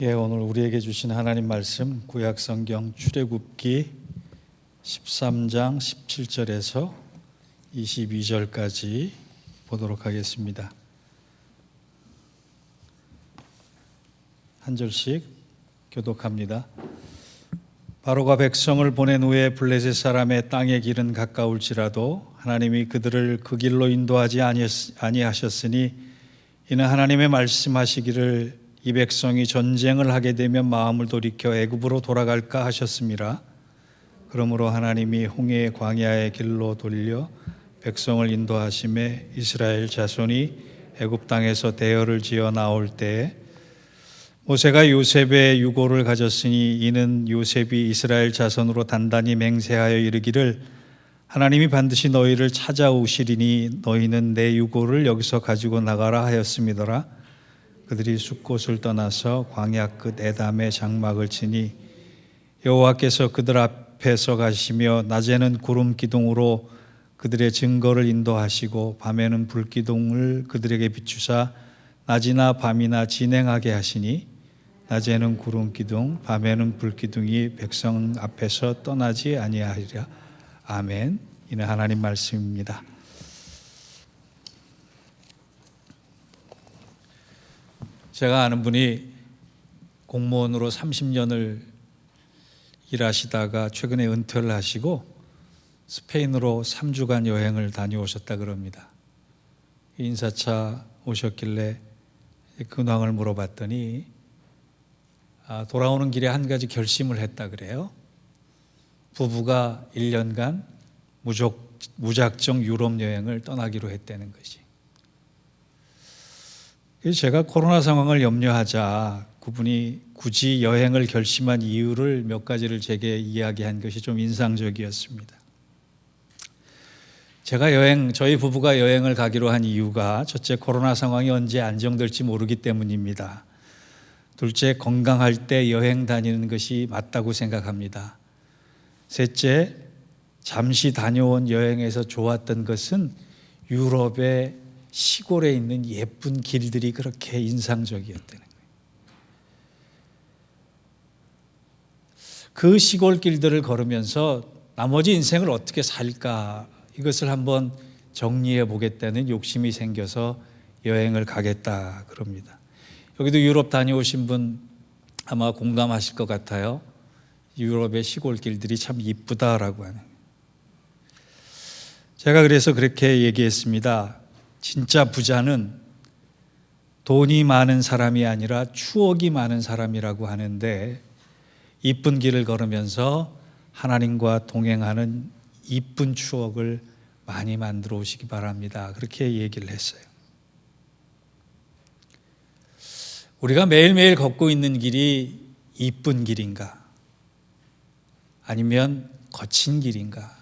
오늘 우리에게 주신 하나님 말씀 구약성경 출애굽기 13장 17절에서 22절까지 보도록 하겠습니다. 한 절씩 교독합니다. 바로가 백성을 보낸 후에 블레셋 사람의 땅의 길은 가까울지라도 하나님이 그들을 그 길로 인도하지 아니하셨으니 이는 하나님의 말씀하시기를 이 백성이 전쟁을 하게 되면 마음을 돌이켜 애굽으로 돌아갈까 하셨음이라. 그러므로 하나님이 홍해의 광야의 길로 돌려 백성을 인도하심에 이스라엘 자손이 애굽 땅에서 대열을 지어 나올 때에 모세가 요셉의 유고를 가졌으니 이는 요셉이 이스라엘 자손으로 단단히 맹세하여 이르기를 하나님이 반드시 너희를 찾아오시리니 너희는 내 유고를 여기서 가지고 나가라 하였음이더라. 그들이 숫곳을 떠나서 광야 끝 에담에 장막을 치니 여호와께서 그들 앞에서 가시며 낮에는 구름 기둥으로 그들의 증거를 인도하시고 밤에는 불 기둥을 그들에게 비추사 낮이나 밤이나 진행하게 하시니 낮에는 구름 기둥 밤에는 불 기둥이 백성 앞에서 떠나지 아니하리라. 아멘. 이는 하나님 말씀입니다. 제가 아는 분이 공무원으로 30년을 일하시다가 최근에 은퇴를 하시고 스페인으로 3주간 여행을 다녀오셨다 그럽니다. 인사차 오셨길래 근황을 물어봤더니 돌아오는 길에 한 가지 결심을 했다 그래요. 부부가 1년간 무작정 유럽 여행을 떠나기로 했다는 것이. 제가 코로나 상황을 염려하자 그분이 굳이 여행을 결심한 이유를 몇 가지를 제게 이야기한 것이 좀 인상적이었습니다. 저희 부부가 여행을 가기로 한 이유가 첫째, 코로나 상황이 언제 안정될지 모르기 때문입니다. 둘째, 건강할 때 여행 다니는 것이 맞다고 생각합니다. 셋째, 잠시 다녀온 여행에서 좋았던 것은 유럽의 시골에 있는 예쁜 길들이 그렇게 인상적이었다는 거예요. 그 시골 길들을 걸으면서 나머지 인생을 어떻게 살까 이것을 한번 정리해 보겠다는 욕심이 생겨서 여행을 가겠다 그럽니다. 여기도 유럽 다녀오신 분 아마 공감하실 것 같아요. 유럽의 시골 길들이 참 이쁘다라고 하는. 제가 그래서 그렇게 얘기했습니다. 진짜 부자는 돈이 많은 사람이 아니라 추억이 많은 사람이라고 하는데 이쁜 길을 걸으면서 하나님과 동행하는 이쁜 추억을 많이 만들어 오시기 바랍니다. 그렇게 얘기를 했어요. 우리가 매일매일 걷고 있는 길이 이쁜 길인가? 아니면 거친 길인가?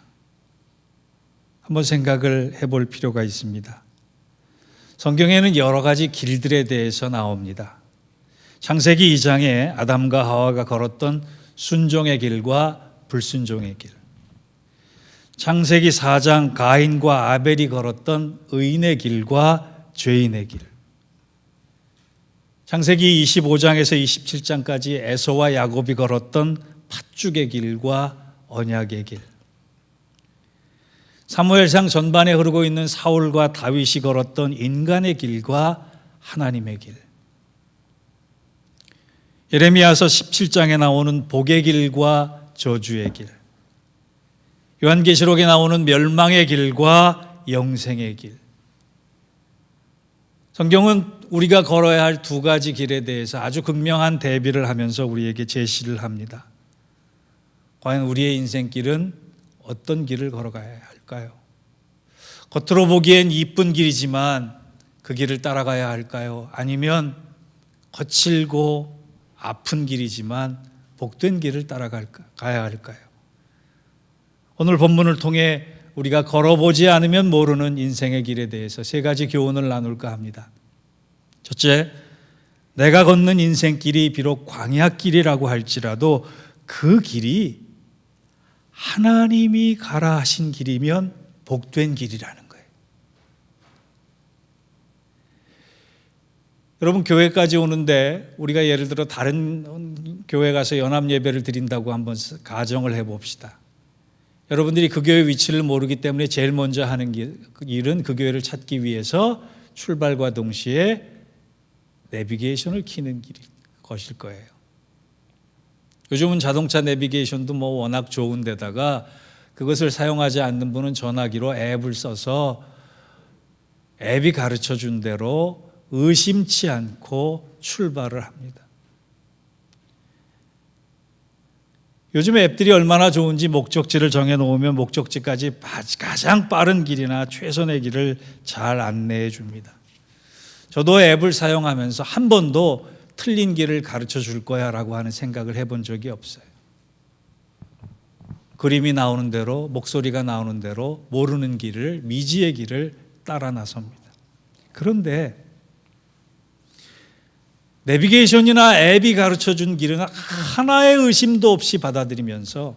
한번 생각을 해볼 필요가 있습니다. 성경에는 여러 가지 길들에 대해서 나옵니다. 창세기 2장에 아담과 하와가 걸었던 순종의 길과 불순종의 길. 창세기 4장 가인과 아벨이 걸었던 의인의 길과 죄인의 길. 창세기 25장에서 27장까지 에서와 야곱이 걸었던 팥죽의 길과 언약의 길. 사무엘상 전반에 흐르고 있는 사울과 다윗이 걸었던 인간의 길과 하나님의 길. 예레미야서 17장에 나오는 복의 길과 저주의 길. 요한계시록에 나오는 멸망의 길과 영생의 길. 성경은 우리가 걸어야 할 두 가지 길에 대해서 아주 극명한 대비를 하면서 우리에게 제시를 합니다. 과연 우리의 인생길은 어떤 길을 걸어가야 할까요? 겉으로 보기엔 이쁜 길이지만 그 길을 따라가야 할까요? 아니면 거칠고 아픈 길이지만 복된 길을 따라가야 할까요? 오늘 본문을 통해 우리가 걸어보지 않으면 모르는 인생의 길에 대해서 세 가지 교훈을 나눌까 합니다. 첫째, 내가 걷는 인생길이 비록 광야길이라고 할지라도 그 길이 하나님이 가라 하신 길이면 복된 길이라는 거예요. 여러분, 교회까지 오는데 우리가 예를 들어 다른 교회 가서 연합 예배를 드린다고 한번 가정을 해봅시다. 여러분들이 그 교회 위치를 모르기 때문에 제일 먼저 하는 일은 그 교회를 찾기 위해서 출발과 동시에 내비게이션을 켜는 것일 거예요. 요즘은 자동차 내비게이션도 뭐 워낙 좋은 데다가 그것을 사용하지 않는 분은 전화기로 앱을 써서 앱이 가르쳐 준 대로 의심치 않고 출발을 합니다. 요즘 앱들이 얼마나 좋은지 목적지를 정해놓으면 목적지까지 가장 빠른 길이나 최선의 길을 잘 안내해 줍니다. 저도 앱을 사용하면서 한 번도 틀린 길을 가르쳐 줄 거야 라고 하는 생각을 해본 적이 없어요. 그림이 나오는 대로, 목소리가 나오는 대로 모르는 길을, 미지의 길을 따라 나섭니다. 그런데 내비게이션이나 앱이 가르쳐 준 길은 하나의 의심도 없이 받아들이면서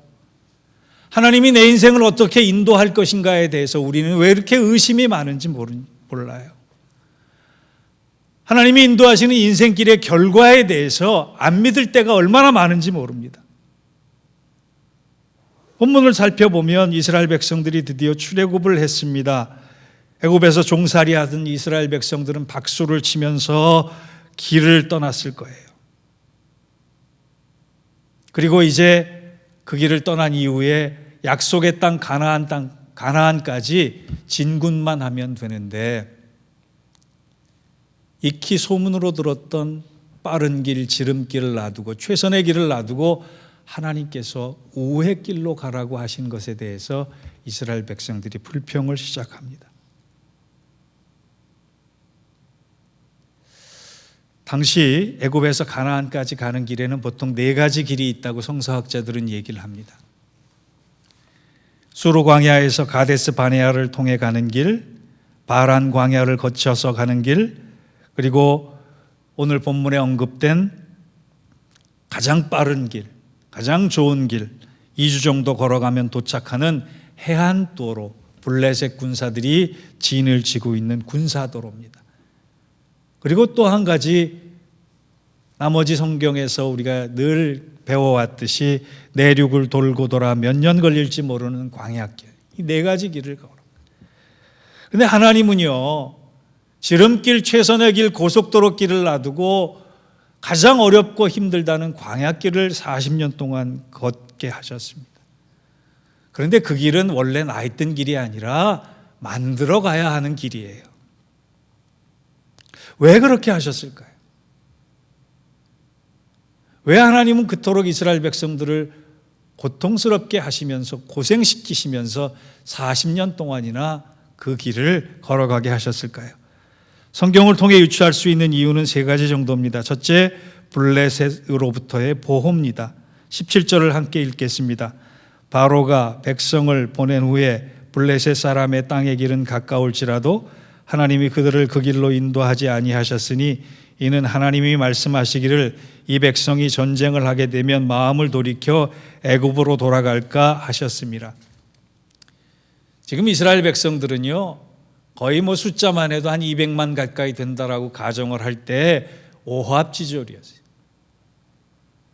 하나님이 내 인생을 어떻게 인도할 것인가에 대해서 우리는 왜 이렇게 의심이 많은지 몰라요. 하나님이 인도하시는 인생길의 결과에 대해서 안 믿을 때가 얼마나 많은지 모릅니다. 본문을 살펴보면 이스라엘 백성들이 드디어 출애굽을 했습니다. 애굽에서 종살이하던 이스라엘 백성들은 박수를 치면서 길을 떠났을 거예요. 그리고 이제 그 길을 떠난 이후에 약속의 땅 가나안까지 진군만 하면 되는데 익히 소문으로 들었던 빠른 길, 지름길을 놔두고 최선의 길을 놔두고 하나님께서 우회 길로 가라고 하신 것에 대해서 이스라엘 백성들이 불평을 시작합니다. 당시 애굽에서 가나안까지 가는 길에는 보통 4가지 길이 있다고 성서학자들은 얘기를 합니다. 수르 광야에서 가데스 바네아를 통해 가는 길, 바란 광야를 거쳐서 가는 길, 그리고 오늘 본문에 언급된 가장 빠른 길, 가장 좋은 길, 2주 정도 걸어가면 도착하는 해안도로, 블레셋 군사들이 진을 치고 있는 군사도로입니다. 그리고 또 한 가지 나머지 성경에서 우리가 늘 배워왔듯이 내륙을 돌고 돌아 몇 년 걸릴지 모르는 광야길, 이 4가지 길을 걸어. 그런데 하나님은요, 지름길, 최선의 길, 고속도로 길을 놔두고 가장 어렵고 힘들다는 광야길을 40년 동안 걷게 하셨습니다. 그런데 그 길은 원래 나 있던 길이 아니라 만들어 가야 하는 길이에요. 왜 그렇게 하셨을까요? 왜 하나님은 그토록 이스라엘 백성들을 고통스럽게 하시면서 고생시키시면서 40년 동안이나 그 길을 걸어가게 하셨을까요? 성경을 통해 유추할 수 있는 이유는 3가지 정도입니다. 첫째, 블레셋으로부터의 보호입니다. 17절을 함께 읽겠습니다. 바로가 백성을 보낸 후에 블레셋 사람의 땅의 길은 가까울지라도 하나님이 그들을 그 길로 인도하지 아니하셨으니 이는 하나님이 말씀하시기를 이 백성이 전쟁을 하게 되면 마음을 돌이켜 애굽으로 돌아갈까 하셨습니다. 지금 이스라엘 백성들은요, 거의 뭐 숫자만 해도 한 200만 가까이 된다라고 가정을 할 때 오합지졸이었어요.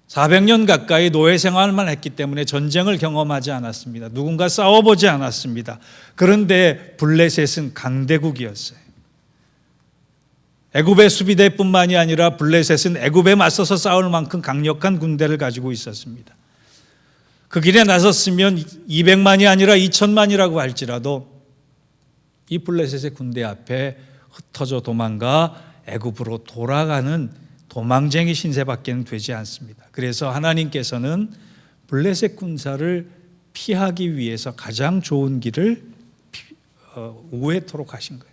400년 가까이 노예 생활만 했기 때문에 전쟁을 경험하지 않았습니다. 누군가 싸워보지 않았습니다. 그런데 블레셋은 강대국이었어요. 애굽의 수비대뿐만이 아니라 블레셋은 애굽에 맞서서 싸울 만큼 강력한 군대를 가지고 있었습니다. 그 길에 나섰으면 200만이 아니라 2천만이라고 할지라도 이 블레셋의 군대 앞에 흩어져 도망가 애굽으로 돌아가는 도망쟁이 신세밖에는 되지 않습니다. 그래서 하나님께서는 블레셋 군사를 피하기 위해서 가장 좋은 길을 우회토록 하신 거예요.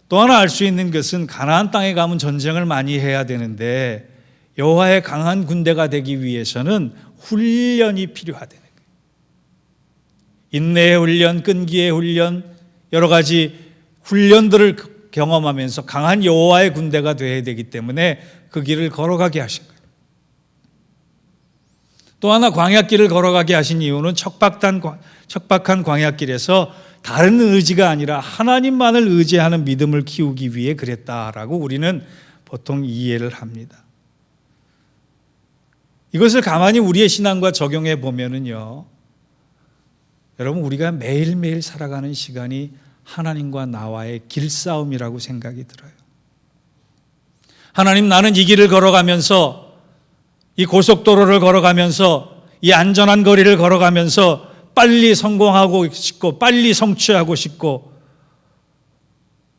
또 하나 알 수 있는 것은 가나안 땅에 가면 전쟁을 많이 해야 되는데 여호와의 강한 군대가 되기 위해서는 훈련이 필요하다는 거예요. 인내의 훈련, 끈기의 훈련, 여러 가지 훈련들을 경험하면서 강한 여호와의 군대가 되어야 되기 때문에 그 길을 걸어가게 하신 거예요. 또 하나 광야길을 걸어가게 하신 이유는 척박한 광야길에서 다른 의지가 아니라 하나님만을 의지하는 믿음을 키우기 위해 그랬다라고 우리는 보통 이해를 합니다. 이것을 가만히 우리의 신앙과 적용해 보면은요, 여러분, 우리가 매일매일 살아가는 시간이 하나님과 나와의 길싸움이라고 생각이 들어요. 하나님, 나는 이 길을 걸어가면서, 이 고속도로를 걸어가면서, 이 안전한 거리를 걸어가면서 빨리 성공하고 싶고, 빨리 성취하고 싶고,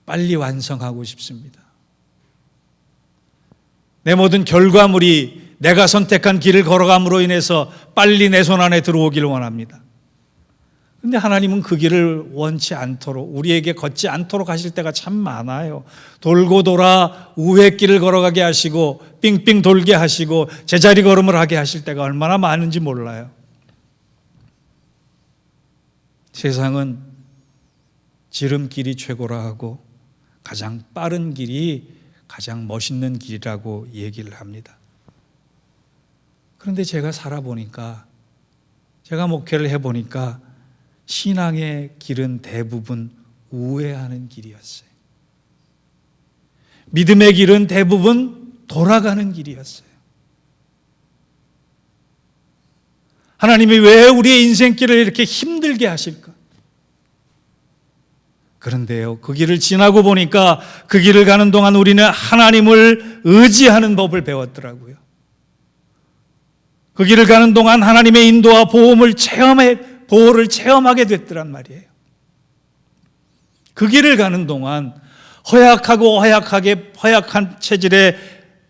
빨리 완성하고 싶습니다. 내 모든 결과물이 내가 선택한 길을 걸어감으로 인해서 빨리 내 손 안에 들어오기를 원합니다. 그런데 하나님은 그 길을 원치 않도록, 우리에게 걷지 않도록 하실 때가 참 많아요. 돌고 돌아 우회 길을 걸어가게 하시고 빙빙 돌게 하시고 제자리 걸음을 하게 하실 때가 얼마나 많은지 몰라요. 세상은 지름길이 최고라 하고 가장 빠른 길이 가장 멋있는 길이라고 얘기를 합니다. 그런데 제가 살아보니까, 제가 목회를 해보니까 신앙의 길은 대부분 우회하는 길이었어요. 믿음의 길은 대부분 돌아가는 길이었어요. 하나님이 왜 우리의 인생길을 이렇게 힘들게 하실까? 그런데요, 그 길을 지나고 보니까 그 길을 가는 동안 우리는 하나님을 의지하는 법을 배웠더라고요. 그 길을 가는 동안 하나님의 인도와 보호를 체험하게 됐더란 말이에요. 그 길을 가는 동안 허약한 체질의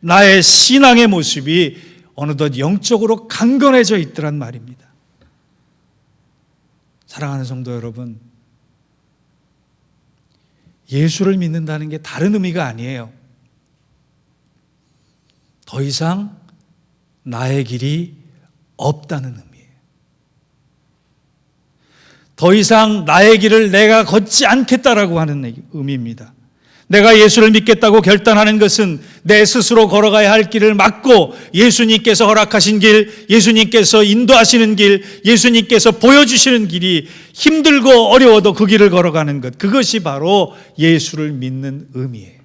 나의 신앙의 모습이 어느덧 영적으로 강건해져 있더란 말입니다. 사랑하는 성도 여러분, 예수를 믿는다는 게 다른 의미가 아니에요. 더 이상 나의 길이 없다는 의미예요. 더 이상 나의 길을 내가 걷지 않겠다라고 하는 의미입니다. 내가 예수를 믿겠다고 결단하는 것은 내 스스로 걸어가야 할 길을 막고 예수님께서 허락하신 길, 예수님께서 인도하시는 길, 예수님께서 보여주시는 길이 힘들고 어려워도 그 길을 걸어가는 것, 그것이 바로 예수를 믿는 의미예요.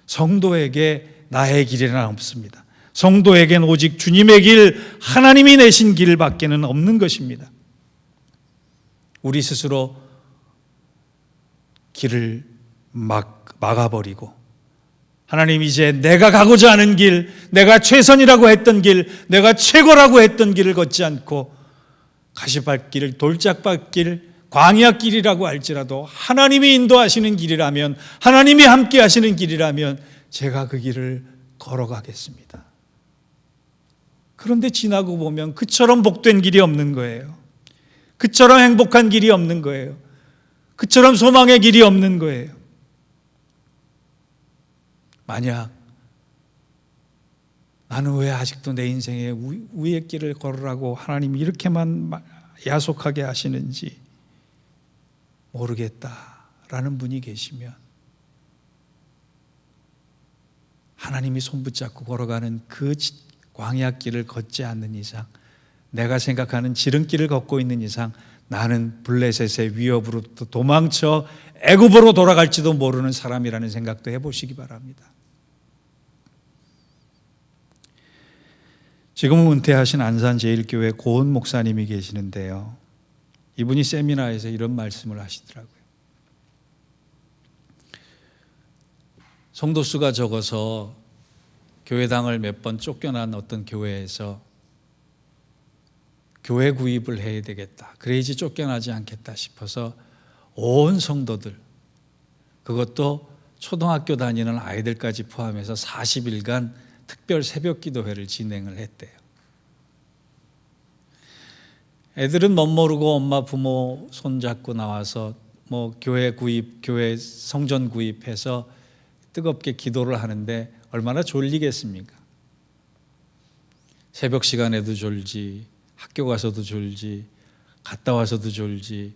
성도에게 나의 길이란 없습니다. 성도에겐 오직 주님의 길, 하나님이 내신 길밖에는 없는 것입니다. 우리 스스로 길을 막아버리고, 하나님, 이제 내가 가고자 하는 길, 내가 최선이라고 했던 길, 내가 최고라고 했던 길을 걷지 않고 가시밭길, 돌짝밭길, 광야길이라고 할지라도 하나님이 인도하시는 길이라면, 하나님이 함께 하시는 길이라면 제가 그 길을 걸어가겠습니다. 그런데 지나고 보면 그처럼 복된 길이 없는 거예요. 그처럼 행복한 길이 없는 거예요. 그처럼 소망의 길이 없는 거예요. 만약 나는 왜 아직도 내 인생에 우의 길을 걸으라고 하나님이 이렇게만 야속하게 하시는지 모르겠다라는 분이 계시면, 하나님이 손붙잡고 걸어가는 그 광야길을 걷지 않는 이상, 내가 생각하는 지름길을 걷고 있는 이상 나는 블레셋의 위협으로부터 도망쳐 애굽으로 돌아갈지도 모르는 사람이라는 생각도 해보시기 바랍니다. 지금은 은퇴하신 안산제일교회 고은 목사님이 계시는데요, 이분이 세미나에서 이런 말씀을 하시더라고요. 성도수가 적어서 교회당을 몇 번 쫓겨난 어떤 교회에서 교회 구입을 해야 되겠다, 그래야지 쫓겨나지 않겠다 싶어서 온 성도들, 그것도 초등학교 다니는 아이들까지 포함해서 40일간 특별 새벽 기도회를 진행을 했대요. 애들은 멋모르고 엄마 부모 손잡고 나와서 교회 성전 구입해서 뜨겁게 기도를 하는데 얼마나 졸리겠습니까? 새벽 시간에도 졸지, 학교 가서도 졸지, 갔다 와서도 졸지,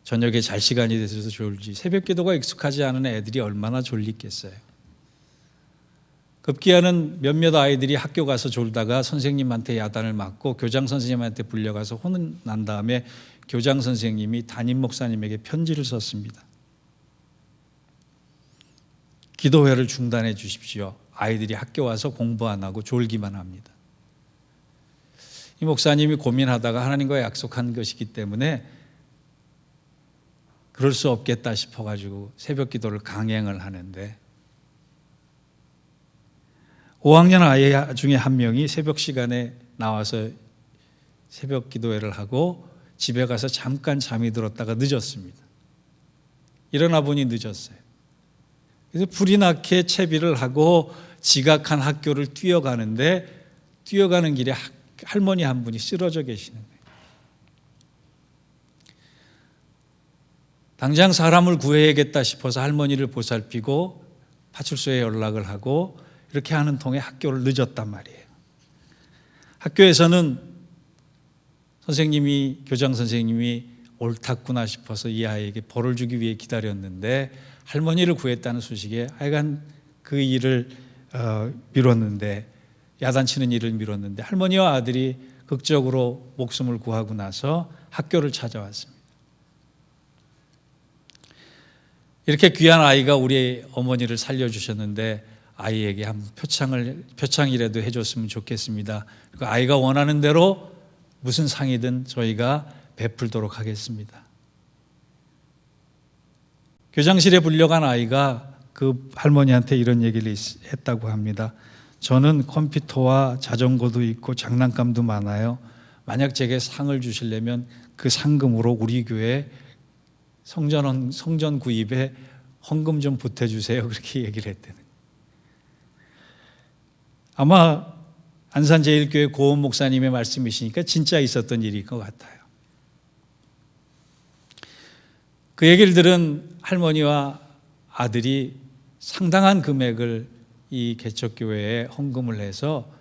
저녁에 잘 시간이 돼서도 졸지, 새벽 기도가 익숙하지 않은 애들이 얼마나 졸리겠어요. 급기야는 몇몇 아이들이 학교 가서 졸다가 선생님한테 야단을 맞고 교장 선생님한테 불려가서 혼난 다음에 교장 선생님이 담임 목사님에게 편지를 썼습니다. 기도회를 중단해 주십시오. 아이들이 학교 와서 공부 안 하고 졸기만 합니다. 이 목사님이 고민하다가 하나님과 약속한 것이기 때문에 그럴 수 없겠다 싶어가지고 새벽 기도를 강행을 하는데 5학년 아이 중에 한 명이 새벽 시간에 나와서 새벽 기도회를 하고 집에 가서 잠깐 잠이 들었다가 늦었습니다. 일어나 보니 늦었어요. 그래서 불이 나게 채비를 하고 지각한 학교를 뛰어가는데 뛰어가는 길에 할머니 한 분이 쓰러져 계시는 거예요. 당장 사람을 구해야겠다 싶어서 할머니를 보살피고 파출소에 연락을 하고 이렇게 하는 통에 학교를 늦었단 말이에요. 학교에서는 교장 선생님이 옳았구나 싶어서 이 아이에게 벌을 주기 위해 기다렸는데 할머니를 구했다는 소식에 하여간 그 일을 미뤘는데 야단치는 일을 미뤘는데 할머니와 아들이 극적으로 목숨을 구하고 나서 학교를 찾아왔습니다. 이렇게 귀한 아이가 우리 어머니를 살려주셨는데 아이에게 한 표창이라도 해줬으면 좋겠습니다. 그리고 아이가 원하는 대로 무슨 상이든 저희가 베풀도록 하겠습니다. 교장실에 불려간 아이가 그 할머니한테 이런 얘기를 했다고 합니다. 저는 컴퓨터와 자전거도 있고 장난감도 많아요. 만약 제게 상을 주시려면 그 상금으로 우리 교회 성전 구입에 헌금 좀 보태주세요. 그렇게 얘기를 했대는. 아마 안산제일교회 고은 목사님의 말씀이시니까 진짜 있었던 일일 것 같아요. 그 얘기를 들은 할머니와 아들이 상당한 금액을 이 개척교회에 헌금을 해서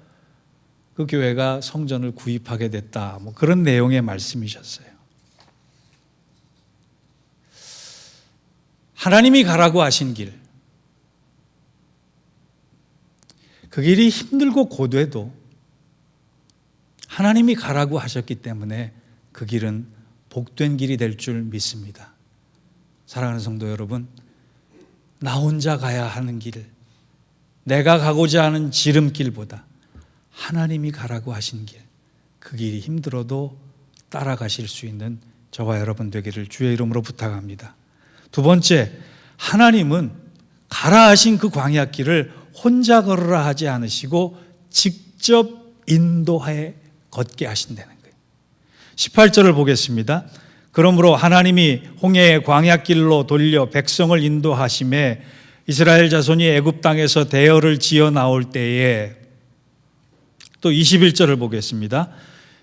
그 교회가 성전을 구입하게 됐다. 그런 내용의 말씀이셨어요. 하나님이 가라고 하신 길, 그 길이 힘들고 고되도 하나님이 가라고 하셨기 때문에 그 길은 복된 길이 될 줄 믿습니다. 사랑하는 성도 여러분, 나 혼자 가야 하는 길, 내가 가고자 하는 지름길보다 하나님이 가라고 하신 길, 그 길이 힘들어도 따라가실 수 있는 저와 여러분 되기를 주의 이름으로 부탁합니다. 두 번째, 하나님은 가라 하신 그 광야길을 혼자 걸으라 하지 않으시고 직접 인도하여 걷게 하신다는 거예요. 18절을 보겠습니다. 그러므로 하나님이 홍해의 광야길로 돌려 백성을 인도하심에 이스라엘 자손이 애굽 땅에서 대열을 지어 나올 때에, 또 21절을 보겠습니다.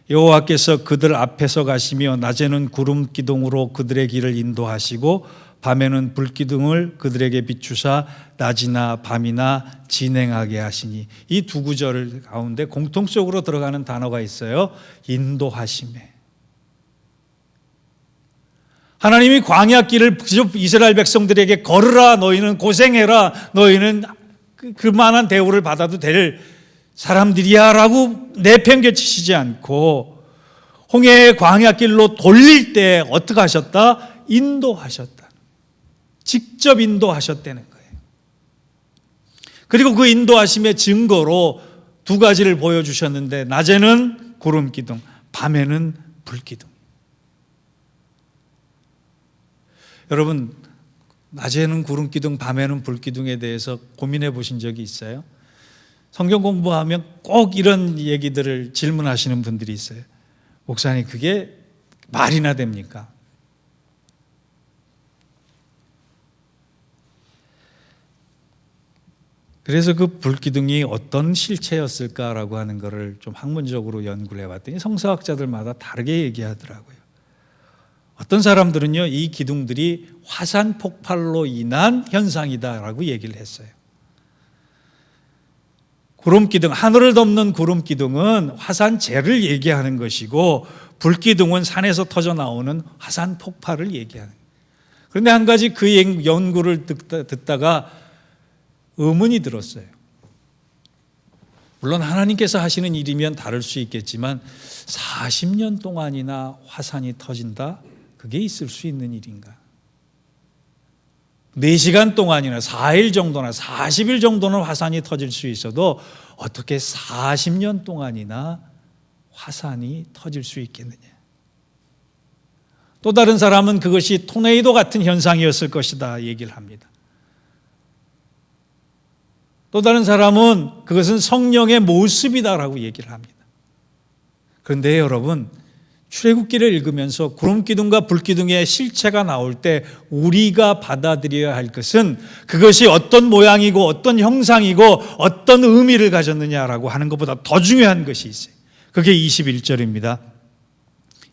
여호와께서 그들 앞에서 가시며 낮에는 구름 기둥으로 그들의 길을 인도하시고 밤에는 불 기둥을 그들에게 비추사 낮이나 밤이나 진행하게 하시니, 이 두 구절 가운데 공통적으로 들어가는 단어가 있어요. 인도하심에. 하나님이 광야길을 이스라엘 백성들에게 걸으라, 너희는 고생해라, 너희는 그만한 대우를 받아도 될 사람들이야 라고 내팽개치시지 않고 홍해의 광야길로 돌릴 때 어떻게 하셨다? 인도하셨다. 직접 인도하셨다는 거예요. 그리고 그 인도하심의 증거로 두 가지를 보여주셨는데, 낮에는 구름 기둥, 밤에는 불 기둥. 여러분, 낮에는 구름 기둥, 밤에는 불 기둥에 대해서 고민해 보신 적이 있어요? 성경 공부하면 꼭 이런 얘기들을 질문하시는 분들이 있어요. 목사님, 그게 말이나 됩니까? 그래서 그 불기둥이 어떤 실체였을까라고 하는 것을 좀 학문적으로 연구를 해봤더니 성서학자들마다 다르게 얘기하더라고요. 어떤 사람들은요, 이 기둥들이 화산 폭발로 인한 현상이다라고 얘기를 했어요. 구름기둥, 하늘을 덮는 구름기둥은 화산재를 얘기하는 것이고, 불기둥은 산에서 터져 나오는 화산 폭발을 얘기하는 거예요. 그런데 한 가지 그 연구를 듣다가 의문이 들었어요. 물론 하나님께서 하시는 일이면 다를 수 있겠지만 40년 동안이나 화산이 터진다? 그게 있을 수 있는 일인가? 4시간 동안이나 4일 정도나 40일 정도는 화산이 터질 수 있어도 어떻게 40년 동안이나 화산이 터질 수 있겠느냐? 또 다른 사람은 그것이 토네이도 같은 현상이었을 것이다 얘기를 합니다. 또 다른 사람은 그것은 성령의 모습이다라고 얘기를 합니다. 그런데 여러분, 출애굽기를 읽으면서 구름기둥과 불기둥의 실체가 나올 때 우리가 받아들여야 할 것은 그것이 어떤 모양이고 어떤 형상이고 어떤 의미를 가졌느냐라고 하는 것보다 더 중요한 것이 있어요. 그게 21절입니다.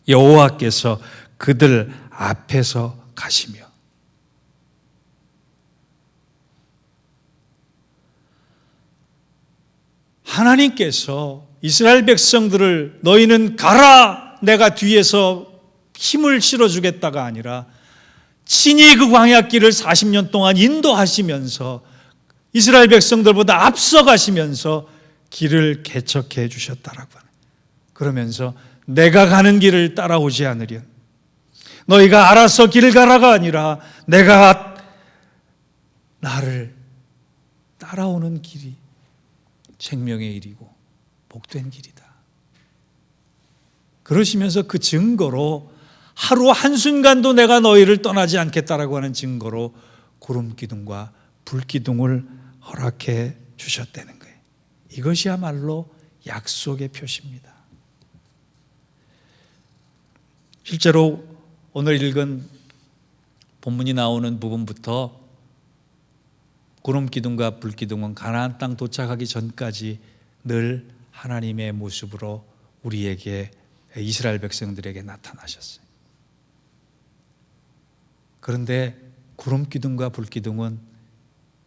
여호와께서 그들 앞에서 가시며. 하나님께서 이스라엘 백성들을 너희는 가라, 내가 뒤에서 힘을 실어주겠다가 아니라 친히 그 광야길을 40년 동안 인도하시면서 이스라엘 백성들보다 앞서가시면서 길을 개척해 주셨다라고 하는. 그러면서 내가 가는 길을 따라오지 않으련, 너희가 알아서 길을 가라가 아니라 내가 나를 따라오는 길이 생명의 일이고 복된 길이다. 그러시면서 그 증거로 하루 한순간도 내가 너희를 떠나지 않겠다라고 하는 증거로 구름기둥과 불기둥을 허락해 주셨다는 거예요. 이것이야말로 약속의 표시입니다. 실제로 오늘 읽은 본문이 나오는 부분부터 구름기둥과 불기둥은 가나안 땅 도착하기 전까지 늘 하나님의 모습으로 우리에게, 이스라엘 백성들에게 나타나셨어요. 그런데 구름기둥과 불기둥은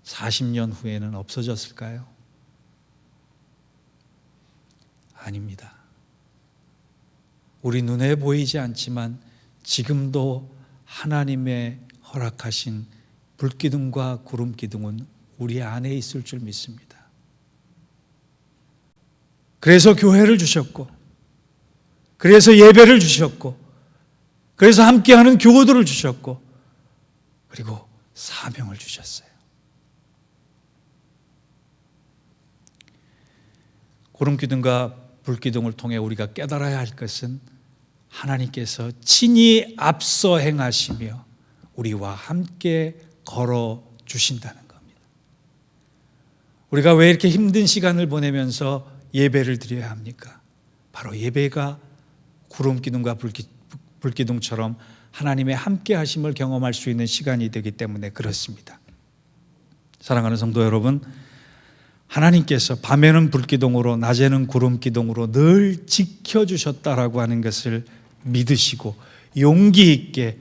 40년 후에는 없어졌을까요? 아닙니다. 우리 눈에 보이지 않지만 지금도 하나님의 허락하신 불기둥과 구름기둥은 우리 안에 있을 줄 믿습니다. 그래서 교회를 주셨고, 그래서 예배를 주셨고, 그래서 함께하는 교우들을 주셨고, 그리고 사명을 주셨어요. 구름기둥과 불기둥을 통해 우리가 깨달아야 할 것은 하나님께서 친히 앞서 행하시며 우리와 함께 걸어 주신다는 겁니다. 우리가 왜 이렇게 힘든 시간을 보내면서 예배를 드려야 합니까? 바로 예배가 구름기둥과 불기둥처럼 하나님의 함께 하심을 경험할 수 있는 시간이 되기 때문에 그렇습니다. 사랑하는 성도 여러분, 하나님께서 밤에는 불기둥으로 낮에는 구름기둥으로 늘 지켜주셨다라고 하는 것을 믿으시고 용기 있게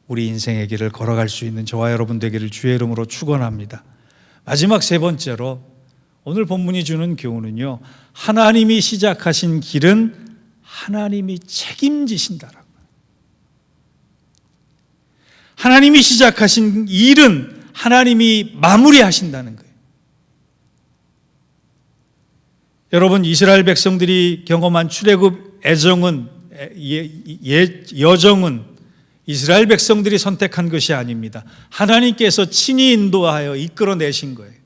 우리 인생의 길을 걸어갈 수 있는 저와 여러분 되기를 주의 이름으로 축원합니다. 마지막 세 번째로 오늘 본문이 주는 교훈은요, 하나님이 시작하신 길은 하나님이 책임지신다라고. 하나님이 시작하신 일은 하나님이 마무리하신다는 거예요. 여러분, 이스라엘 백성들이 경험한 출애굽 여정은 이스라엘 백성들이 선택한 것이 아닙니다. 하나님께서 친히 인도하여 이끌어내신 거예요.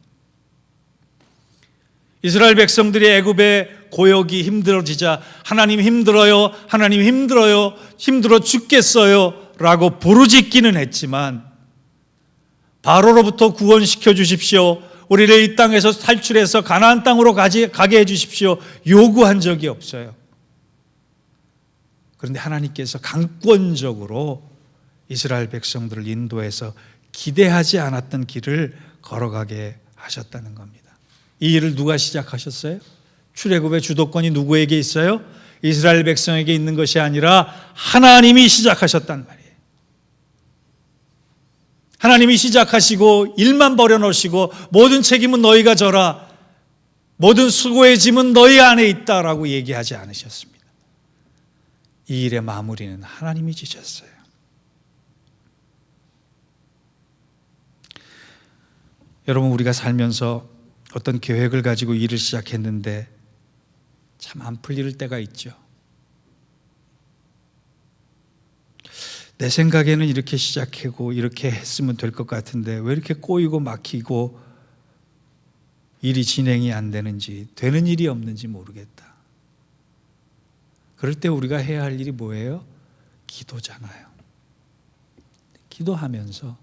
이스라엘 백성들이 애굽의 고역이 힘들어지자 하나님 힘들어요, 하나님 힘들어요, 힘들어 죽겠어요 라고 부르짖기는 했지만 바로로부터 구원시켜 주십시오, 우리를 이 땅에서 탈출해서 가나안 땅으로 가게 해 주십시오 요구한 적이 없어요. 그런데 하나님께서 강권적으로 이스라엘 백성들을 인도해서 기대하지 않았던 길을 걸어가게 하셨다는 겁니다. 이 일을 누가 시작하셨어요? 출애굽의 주도권이 누구에게 있어요? 이스라엘 백성에게 있는 것이 아니라 하나님이 시작하셨단 말이에요. 하나님이 시작하시고 일만 벌여놓으시고 모든 책임은 너희가 져라, 모든 수고의 짐은 너희 안에 있다라고 얘기하지 않으셨습니다. 이 일의 마무리는 하나님이 지셨어요. 여러분, 우리가 살면서 어떤 계획을 가지고 일을 시작했는데 참 안 풀릴 때가 있죠. 내 생각에는 이렇게 시작하고 이렇게 했으면 될 것 같은데 왜 이렇게 꼬이고 막히고 일이 진행이 안 되는지, 되는 일이 없는지 모르겠다. 그럴 때 우리가 해야 할 일이 뭐예요? 기도잖아요. 기도하면서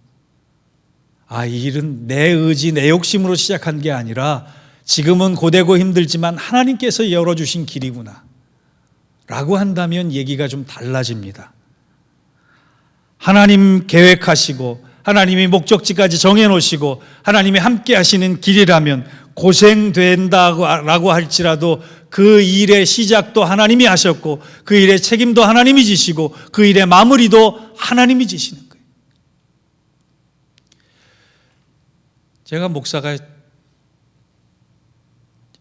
이 일은 내 의지, 내 욕심으로 시작한 게 아니라 지금은 고되고 힘들지만 하나님께서 열어주신 길이구나 라고 한다면 얘기가 좀 달라집니다. 하나님 계획하시고 하나님이 목적지까지 정해놓으시고 하나님이 함께 하시는 길이라면 고생된다고 할지라도 그 일의 시작도 하나님이 하셨고 그 일의 책임도 하나님이 지시고 그 일의 마무리도 하나님이 지시는 거예요. 제가 목사가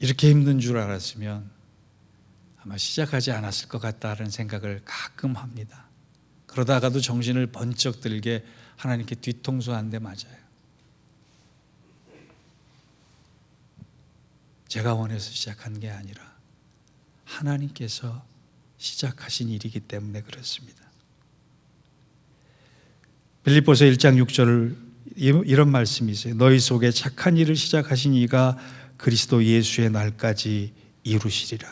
이렇게 힘든 줄 알았으면 아마 시작하지 않았을 것 같다는 생각을 가끔 합니다. 그러다가도 정신을 번쩍 들게 하나님께 뒤통수 한 대 맞아요. 제가 원해서 시작한 게 아니라 하나님께서 시작하신 일이기 때문에 그렇습니다. 빌립보서 1장 6절 이런 말씀이 있어요. 너희 속에 착한 일을 시작하신 이가 그리스도 예수의 날까지 이루시리라.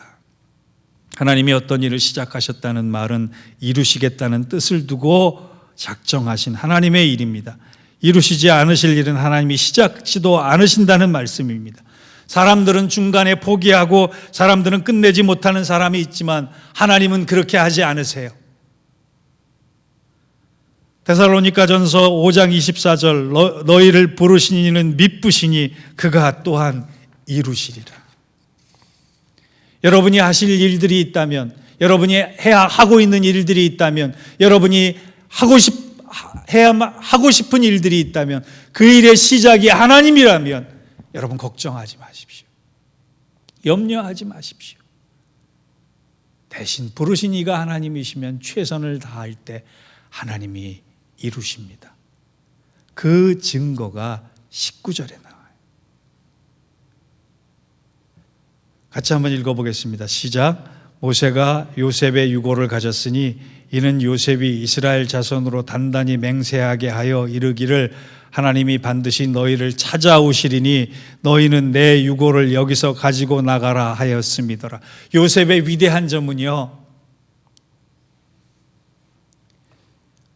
하나님이 어떤 일을 시작하셨다는 말은 이루시겠다는 뜻을 두고 작정하신 하나님의 일입니다. 이루시지 않으실 일은 하나님이 시작지도 않으신다는 말씀입니다. 사람들은 중간에 포기하고 사람들은 끝내지 못하는 사람이 있지만 하나님은 그렇게 하지 않으세요. 데살로니가전서 5장 24절 너희를 부르신 이는 미쁘시니 그가 또한 이루시리라. 여러분이 하실 일들이 있다면, 여러분이 하고 있는 일들이 있다면, 여러분이 하고 싶은 일들이 있다면 그 일의 시작이 하나님이라면 여러분 걱정하지 마십시오. 염려하지 마십시오. 대신 부르신 이가 하나님이시면 최선을 다할 때 하나님이 이루십니다. 그 증거가 19절에 나와요. 같이 한번 읽어보겠습니다. 시작. 모세가 요셉의 유고를 가졌으니 이는 요셉이 이스라엘 자손으로 단단히 맹세하게 하여 이르기를 하나님이 반드시 너희를 찾아오시리니 너희는 내 유고를 여기서 가지고 나가라 하였음이더라. 요셉의 위대한 점은요,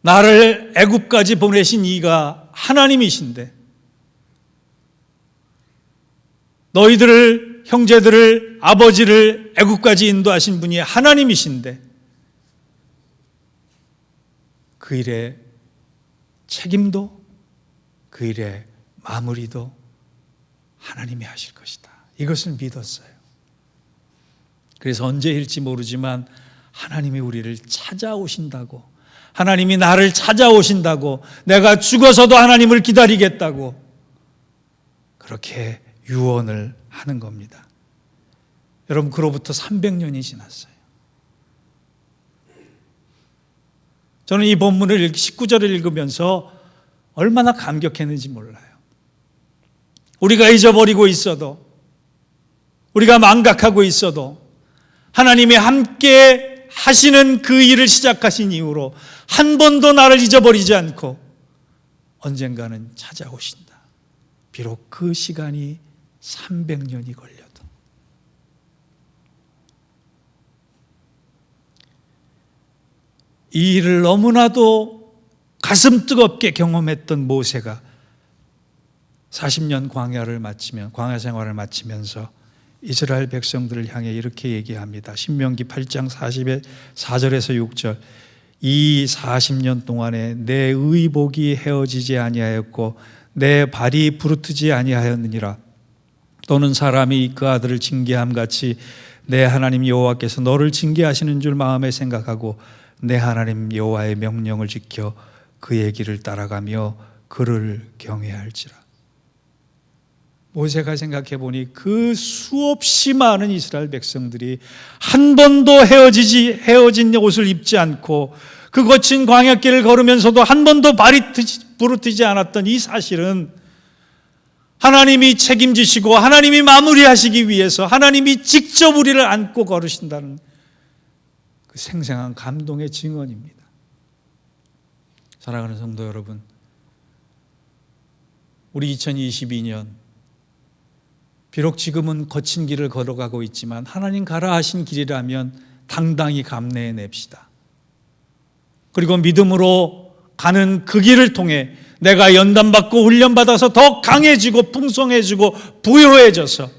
나를 애굽까지 보내신 이가 하나님이신데 너희들을, 형제들을, 아버지를 애굽까지 인도하신 분이 하나님이신데 그 일의 책임도 그 일의 마무리도 하나님이 하실 것이다. 이것을 믿었어요. 그래서 언제일지 모르지만 하나님이 우리를 찾아오신다고, 하나님이 나를 찾아오신다고, 내가 죽어서도 하나님을 기다리겠다고 그렇게 유언을 하는 겁니다. 여러분, 그로부터 300년이 지났어요. 저는 이 본문을 19절을 읽으면서 얼마나 감격했는지 몰라요. 우리가 잊어버리고 있어도, 우리가 망각하고 있어도 하나님이 함께 하시는 그 일을 시작하신 이후로 한 번도 나를 잊어버리지 않고 언젠가는 찾아오신다. 비록 그 시간이 300년이 걸려도. 이 일을 너무나도 가슴 뜨겁게 경험했던 모세가 40년 광야 생활을 마치면서 이스라엘 백성들을 향해 이렇게 얘기합니다. 신명기 8장 4절에서 6절. 이 40년 동안에 내 의복이 헤어지지 아니하였고 내 발이 부르트지 아니하였느니라. 또는 사람이 그 아들을 징계함 같이 내 하나님 여호와께서 너를 징계하시는 줄 마음에 생각하고 내 하나님 여호와의 명령을 지켜 그의 길을 따라가며 그를 경외할지라. 모세가 생각해 보니 그 수없이 많은 이스라엘 백성들이 한 번도 헤어진 옷을 입지 않고 그 거친 광야길을 걸으면서도 한 번도 발이 부르트지 않았던 이 사실은 하나님이 책임지시고 하나님이 마무리하시기 위해서 하나님이 직접 우리를 안고 걸으신다는 그 생생한 감동의 증언입니다. 사랑하는 성도 여러분, 우리 2022년 비록 지금은 거친 길을 걸어가고 있지만 하나님 가라 하신 길이라면 당당히 감내해 냅시다. 그리고 믿음으로 가는 그 길을 통해 내가 연단받고 훈련받아서 더 강해지고 풍성해지고 부유해져서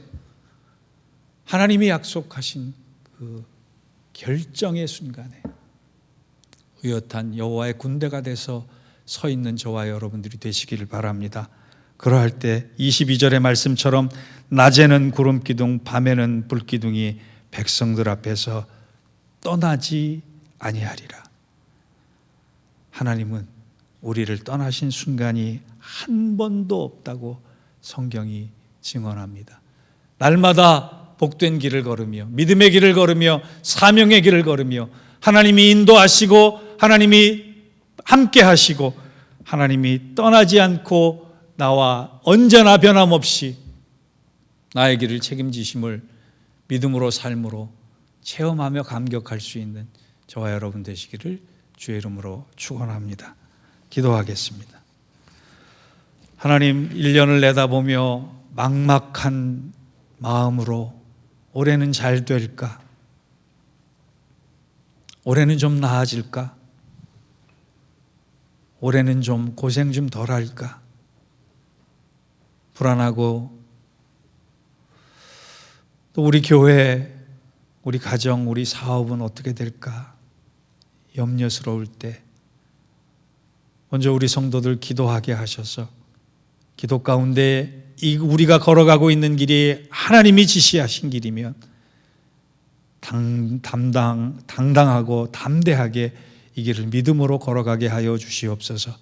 하나님이 약속하신 그 결정의 순간에 의젓한 여호와의 군대가 돼서 서 있는 저와 여러분들이 되시기를 바랍니다. 그러할 때 22절의 말씀처럼 낮에는 구름기둥 밤에는 불기둥이 백성들 앞에서 떠나지 아니하리라. 하나님은 우리를 떠나신 순간이 한 번도 없다고 성경이 증언합니다. 날마다 복된 길을 걸으며 믿음의 길을 걸으며 사명의 길을 걸으며 하나님이 인도하시고 하나님이 함께 하시고 하나님이 떠나지 않고 나와 언제나 변함없이 나의 길을 책임지심을 믿음으로 삶으로 체험하며 감격할 수 있는 저와 여러분 되시기를 주의 이름으로 축원합니다. 기도하겠습니다. 하나님, 1년을 내다보며 막막한 마음으로 올해는 잘 될까? 올해는 좀 나아질까? 올해는 좀 고생 좀 덜 할까? 불안하고 또 우리 교회, 우리 가정, 우리 사업은 어떻게 될까? 염려스러울 때 먼저 우리 성도들 기도하게 하셔서 기도 가운데 우리가 걸어가고 있는 길이 하나님이 지시하신 길이면 당당하고 담대하게 이 길을 믿음으로 걸어가게 하여 주시옵소서.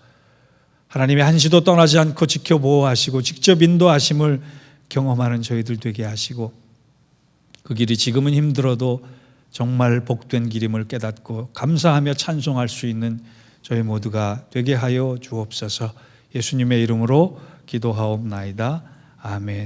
하나님의 한시도 떠나지 않고 지켜 보호하시고 직접 인도하심을 경험하는 저희들 되게 하시고 그 길이 지금은 힘들어도 정말 복된 길임을 깨닫고 감사하며 찬송할 수 있는 저희 모두가 되게 하여 주옵소서. 예수님의 이름으로 기도하옵나이다. 아멘.